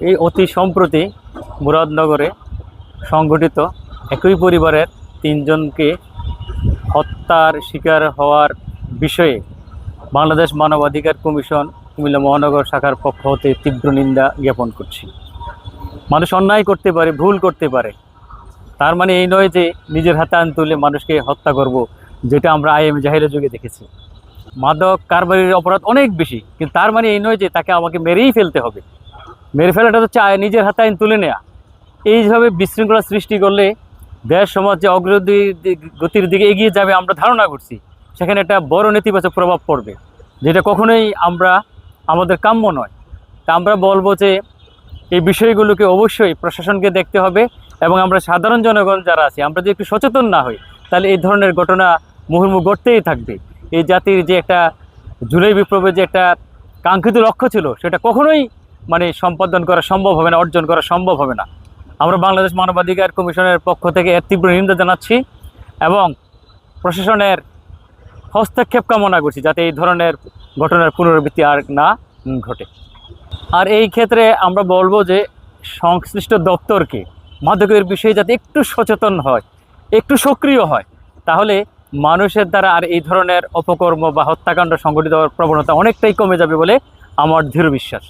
এই অতি সম্প্রতি মুরাদনগরে সংঘটিত একই পরিবারের তিনজনকে হত্যার শিকার হওয়ার বিষয়ে বাংলাদেশ মানবাধিকার কমিশন কুমিল্লা মহানগর শাখার পক্ষ হতে তীব্র নিন্দা জ্ঞাপন করছি। মানুষ অন্যায় করতে পারে, ভুল করতে পারে, তার মানে এই নয় যে নিজের হাতে আইন তুলে মানুষকে হত্যা করব, যেটা আমরা আইএম জাহিরের যুগে দেখেছি। মাদক কারবারির অপরাধ অনেক বেশি, কিন্তু তার মানে এই নয় যে তাকে আমাকে মেরেই ফেলতে হবে। মেরে ফেলাটা হচ্ছে নিজের হাতে আইন তুলে নেওয়া। এইভাবে বিশৃঙ্খলা সৃষ্টি করলে দেশ সমাজ যে অগ্রগতির দিকে এগিয়ে যাবে আমরা ধারণা করছি, সেখানে একটা বড় নেতিবাচক প্রভাব পড়বে, যেটা কখনোই আমাদের কাম্য নয়। তা আমরা বলবো যে এই বিষয়গুলোকে অবশ্যই প্রশাসনকে দেখতে হবে, এবং আমরা সাধারণ জনগণ যারা আছি আমরা যদি একটু সচেতন না হই, তাহলে এই ধরনের ঘটনা মুহুর্মুহু ঘটতেই থাকবে। এই জাতির যে একটা জুলাই বিপ্লবের যে একটা কাঙ্ক্ষিত লক্ষ্য ছিল, সেটা কখনোই সম্পাদন করা সম্ভব হবে না, অর্জন করা সম্ভব হবে না। আমরা বাংলাদেশ মানবাধিকার কমিশনের পক্ষ থেকে এর তীব্র নিন্দা জানাচ্ছি এবং প্রশাসনের হস্তক্ষেপ কামনা করছি, যাতে এই ধরনের ঘটনার পুনরাবৃত্তি আর না ঘটে। আর এই ক্ষেত্রে আমরা বলবো যে সংশ্লিষ্ট দপ্তরকে মাদকের বিষয়ে যাতে একটু সচেতন হয়, একটু সক্রিয় হয়, তাহলে মানুষের দ্বারা আর এই ধরনের অপকর্ম বা হত্যাকাণ্ড সংঘটিত হওয়ার প্রবণতা অনেকটাই কমে যাবে বলে আমার দৃঢ় বিশ্বাস।